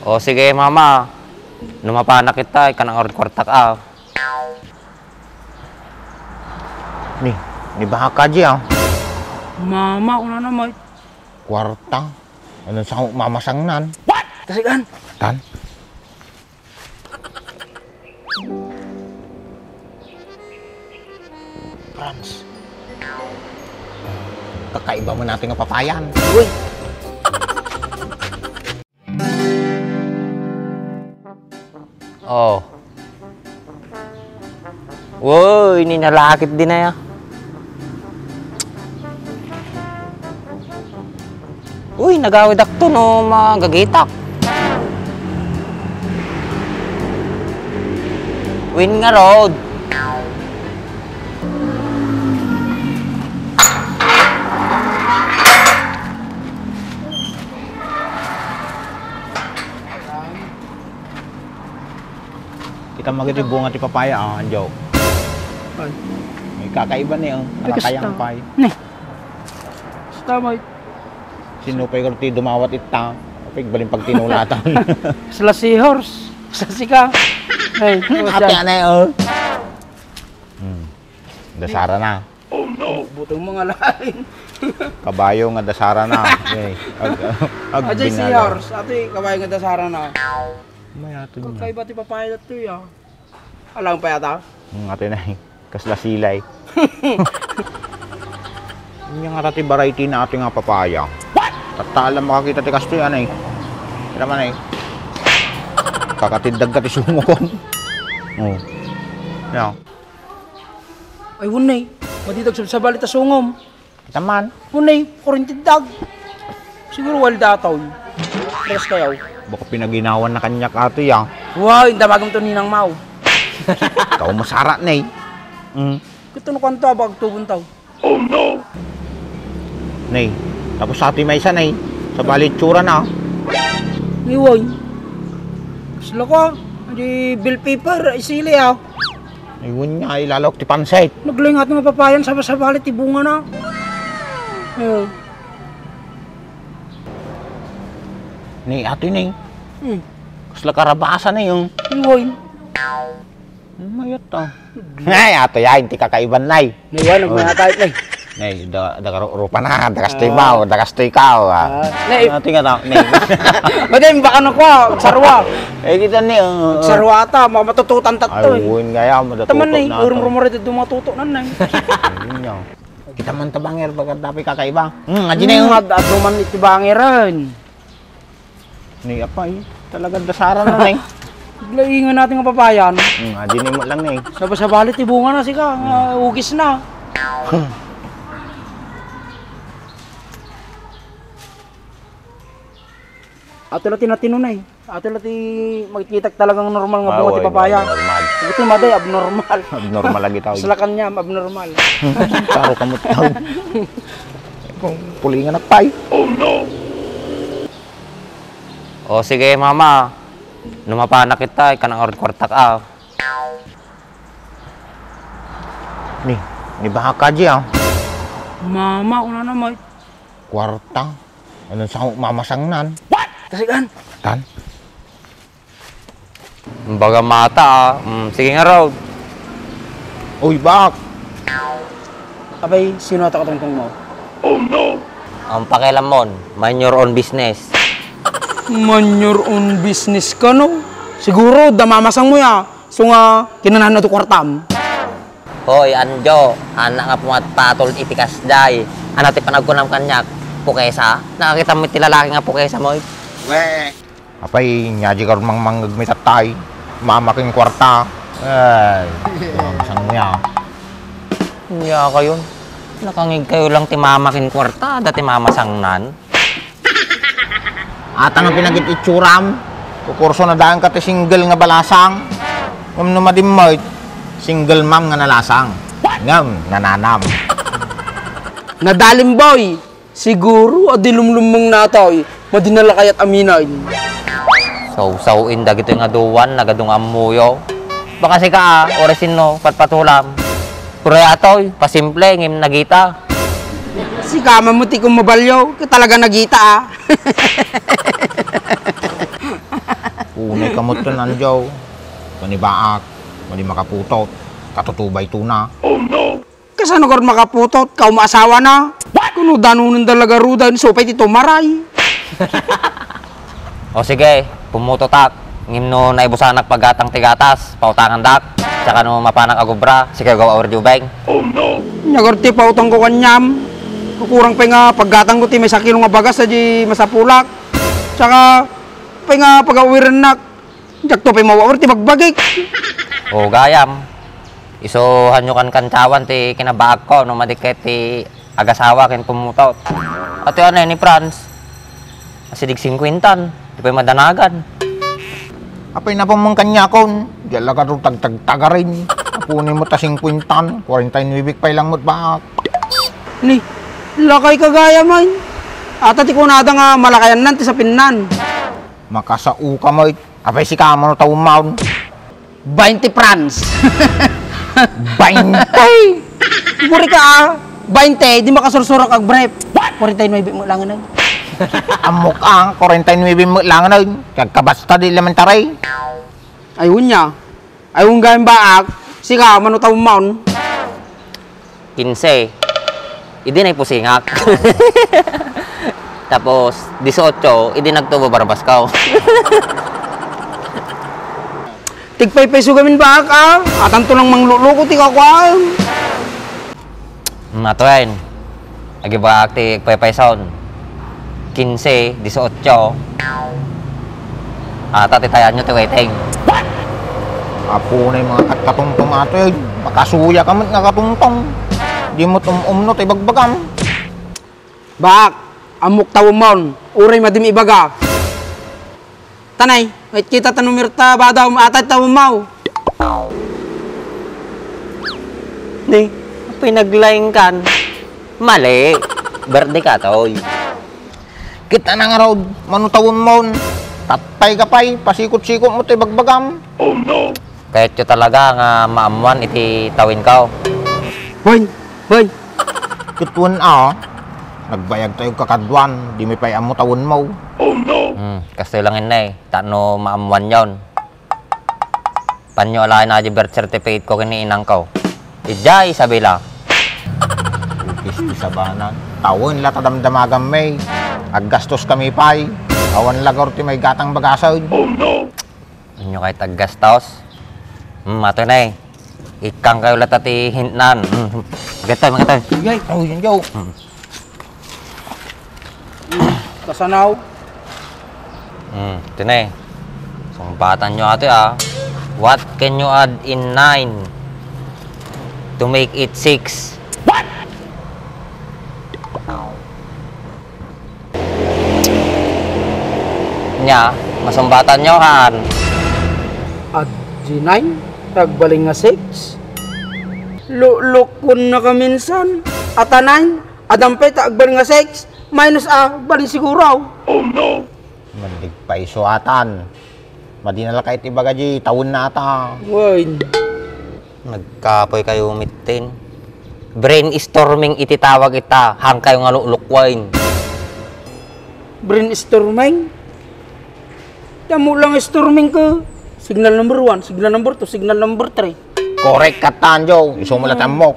O sige mama, lumapana kita, ikan ang kwartak ah. Ni bahaka aja. Mama, una naman. Kwarta. Ano sa mamasangnan? What? Kasi kan? Tan? Franz. Kakaiba mo natin ang papayan. Uy. Oh. Woy, ini nalakit din na ya. Uy, nagawid ako no magagitak. Win nga road. Kita magiging bunga ti papaya anjo. Ay. May kakaiba niya nakakayang pay. Nih. Tama. Sino pa yung dumawat ita? Pagbaling pag tinulatan. Sila si horse. Sila si ka. Hey, ate anay oh. Dasara na. Oh no, butong mga lain. Kabayo nga dasara na. Okay. Ajay si horse. Ate, kabayo nga dasara na. May ato niya. Kakaiba ti papaya to ya. Alang pa yata? Ate na kasla silay. Yung nga tati variety na ating nga papaya. What? Tatalam makakita ti kasto yan eh. Kaya man eh. Kakatindag ka ti sumukon. Oo. Yeah. Ay, hunay. Matidag sa balit ta sungom. Kita man. Hunay, kurintidag. Siguro wal dataw. Tres kayaw. Baka pinaginawan na kanya ka ate ya. Wow, yung damagam to ninang mau. Ikaw masara na eh. Kito no kanto abag tubon taw. Oh no! Nay, tapos sa ating may isa nay. Sa balit tsura na. Iwoy. Sila ko, di bill paper, isili ah. Ayun niya, ilalawak ti pansit. Naglingat ng papayan sa balit, ibunga na. Ayun. Ni ate nay. Kasla karabasa na yung. Iwoy. Mayat ah. Ay, ato ya, hindi kakaiban nay. Niwan, nagmanatayit nay. Nay, rupa na, dakastoy bao, dakastoy kao. Nay, tingnan na, nay. baday, baka na ko, sarwa. Eh, kita ni. Sarwa ata, matututan tatto eh. Ayun, gaya, madatutot Taman nay, na. urong-rumore dito matuto na nay. Ayun niya. Kita man tabangir, bagat dapat kakaiba. Aji na yung. Aduman iti bangiran. Ni apa eh, talagang dasara na nay. Laingan natin ang papayan. Aji na mo lang nay. Sa balit, ibunga na sika, ugis na. Ato lati natino na eh. Ato lati magkitak talagang normal nga bunga ti papaya. Normal. Ito maday, abnormal. Abnormal lagi tao. Sila kanya, abnormal. Taro kamot tao. Kung pulingan na pay. Oh no! O sige mama, lumapana kita, ikan ang kwartak ah. Ni bahaka aja. Mama, una naman. Kwarta. Ano sa mamasangnan? Kasi kan? Tan? Baga mata ah. Sige nga road. Uy, bak! Abay, sino ata katungtong mo? Ang pakialam mon, mind your own business. Man your own business ka, no? Siguro, damamasang mo ya. So nga, kinanan na ito kwartam. Hoy, anjo, anak nga pumatpatol itikas day. Anak ti panagkunam kanyak, pukesa. Nakakita mo tilalaki nga pukesa mo. Weh! Apay, nyaji karon mang gagmitatay. Mamaking kwarta. Ay, mamasang niya. Iya kayo. Nakangig kayo lang ti mamakin kwarta, dati mamasangnan. Ata nga pinagit itsuram. Kukurso na daan ka ti single nga balasang. Ngam numadim mo, single mom nga nalasang. Ngam, nananam. Nadalim boy. Siguro, adilumlumong natoy. Madinala kaya't aminay. Saw-sawin da gito nga duwan, nagadong amuyo. Baka si ka, oresin no, patpatulam. Pero atoy, pasimple, ngim nagita. Si kama mo ti kong mabalyo, ka talaga nagita ah. Punay kamot to nandiyaw. Kanibaak, mali makaputot. Katutubay to na. Kasano ka rin makaputot? Kau maasawa na? Kuno danunin dalaga rudan, supay tito maray. O sige, pumutotak. Ngim no naibusanak paggatang tigatas, pautangan dak. Tsaka no mapanak agubra, sige gawa or jubeng. Nyagarti pa utang ko kanyam. Kukurang pa nga paggatang ko ti may sakilo nga bagas sa di masapulak. Tsaka pa nga pag-awiran nak. Diyak to pa mawawar ti magbagik. O gayam. Isuhan nyo kan kantawan ti kinabaag ko no madiket ti agasawa kin pumutot. At yun ni Franz. Asidig 50, di pa madanagan. Apay na pamang kanya kon. Diyala ka rin tagtagtagarin. Apunin mo ta 50, 49 pa lang mo't baak. Ni, lakay kagaya man. Ata ti kunada nga malakayan nan ti sa pinnan. Makasau ka mo. Apay si kamo no taong maun. 20 Franz. 20! Muri ka 20, di makasursurok ag brep. 49 mo lang na. Amok ang 49 mo lang na. Kagkabasta di lamentaray. Ayun niya. Ayun gayang baak. Sika, manutaw maun. 15. Idi na pusingak. Tapos 18, idi nagtubo barbas ka. Tigpay peso gamin baak ah. Atan to lang mangluluko ti kakwa. Matuin. Agi ba akti paypayson. 15, 18. Ata titayan nyo ti waiting. Apo na yung mga katungtong ato yun. Makasuya ka mo nga katungtong. Di mo umno tayo bagbagam. Baak, amok tawong maun. Uray madim ibaga. Tanay, wait kita tanumirta badaw atay tawong mau. Di, pinaglaing kan. Mali. Berde ka toy. Kita na nga raw, manutawon mo. Tatay ka pa'y, pasikot-sikot mo tayo bagbagam. Kahit yun talaga nga maamuan iti tawin ka. Hoy, hoy. Kituan nagbayag tayo kakadwan, di may pa'y amo tawon mo. Kasto langin na eh. Tano maamuan yon. Panyo alahin na di birth certificate ko kiniinang ko. Ijay, sabila. Isti sa banan. Tawon la tadamdamagan may. Aggastos kami pa'y. Awan lagor ti may gatang bagasaw. Inyo kahit aggastos. Mato na eh. Ikang kayo latati hintnan. Magatoy, magatoy. Yay, Oh, yun yo. kasanaw. Ito na eh. Sumbatan nyo ate ah. What can you add in 9 to make it 6? What? Nya, masumbatan nyo kan. At G9, tagbaling nga 6. Lukon na kaminsan. At 9, adampay tagbaling nga 6. Minus baling siguro. Mandig pa isuatan. Madinala kahit ibaga di, tawon na ata. Woy. Nagkapoy kayo umitin. Brainstorming ititawag ita. Hang kayo nga lukwain. Brainstorming. Damo lang storming ka. Signal number 1, signal number 2, signal number 3. Correct ka tanjo. Iso mo lang mok.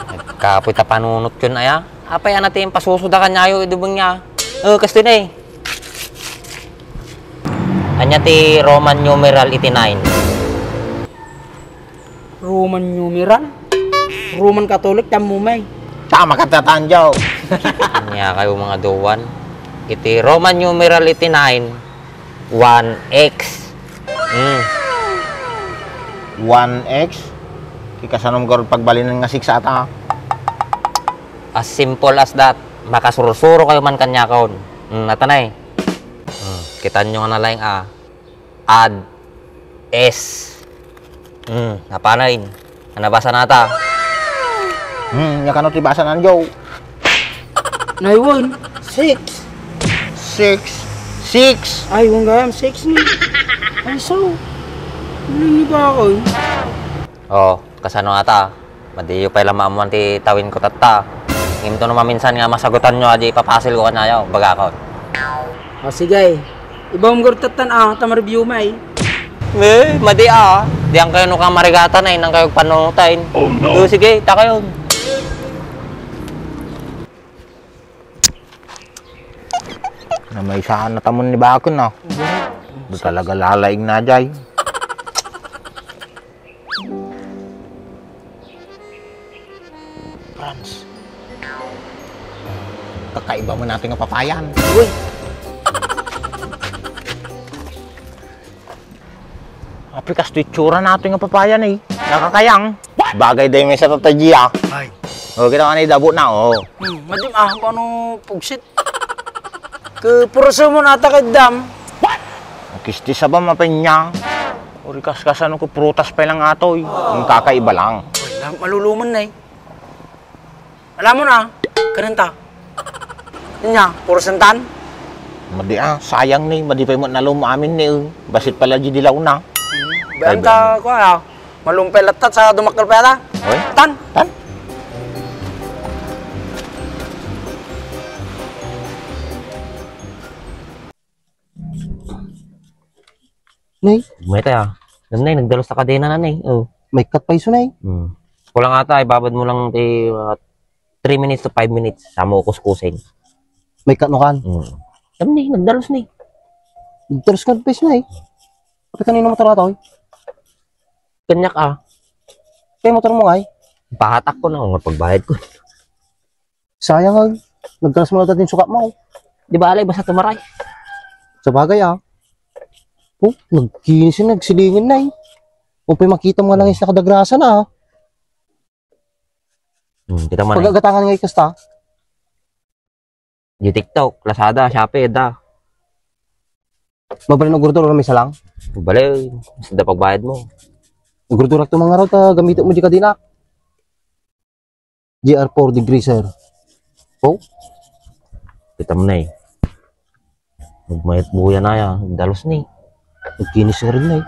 Nagkapoy ta panunot yun aya. Apay natin pasusuda ka nyayo idubang niya. Kasto na eh. Anya ti Roman numeral iti 9. Roman numeral. Roman Catholic, tamo may. Tama ka tatanjo. Anya kayo mga duwan. Iti Roman numeral iti 9. 1x. 1x. Ikasanom ko pagbalinan nga 6 ata. As simple as that. Makasurusuro kayo man kanya kaon. Natanay. Kita nyo nga nalang add S. Napanayin. Nabasa nata. Yakano tibasa nan jo. Naiwan, 6. 6. Ay, wang gayam, 6 ni. Ay, so. Hindi ba ako? Kasano ata. Madiyo pa ilang maamuan ti tawin ko tata. Himto naman minsan nga masagutan nyo aji papasil ko kanyayo. Baga ko. Sige. Ibang gurtatan tamar review may. Madi Di ang kayo nung kamarigatan ay nang kayo panutain. Oh no. Sige, ta kayo. Na may saan na tamon ni Bakon na. Do talaga lalaing na jay. Franz. Kakaiba mo natin ang papayan. Uy, Aprikas to itsura natin ang papayan eh. Nakakayang. Bagay dahil may sa tatadya. ay. O, kita ka na idabo na, o. Madim paano pugsit? Ke purso mo nata kay dam. Kisti sa ba mapanya? O, rikas-kasan ko prutas pa lang atoy. Ang kakaiba lang. Uy, maluluman na eh. Alam mo na, kananta. Nya, puro santan. Madi sayang ni. Madi pa mo nalum amin ni. Basit pala di dilaw na. Benta ko malumpay latat sa dumakal pera. Oy, Tan. tan. Nay, May tayo. Nay, nagdalos sa kadena na, Nay. Oh. may cut pa iso, Nay. Kulang ata, ibabad mo lang 3 minutes to 5 minutes. Sama ko kuskusin. May cut no kan. Alam ni, nagdalos ni. Terus kan pa iso, Nay. Tapi kanino motor ato, oy? Kanyak Kaya motor mo, ay. Pahatak ko na kung pagbayad ko. Sayang, ay. Nagkaras mo natin sukat mo, ay. Di ba alay, basta tumaray. Sa bagay, Oh, nagkinis yun, nagsilingin, Nay. Kung pa makita mo lang yung nakadagrasa na, Kita mo na. Pagagatangan ngay kasta. Di TikTok, Lazada, Shopee, da. Mabalin ang gurdura may salang. Balay, basta pagbayad mo. Ang gurdura ito mga raw, gamitin mo di kadina. GR4 degreaser. Oh, Kita mo na eh. Magmayat buya na yan. Dalos ni. nagkinis na rin, Nay.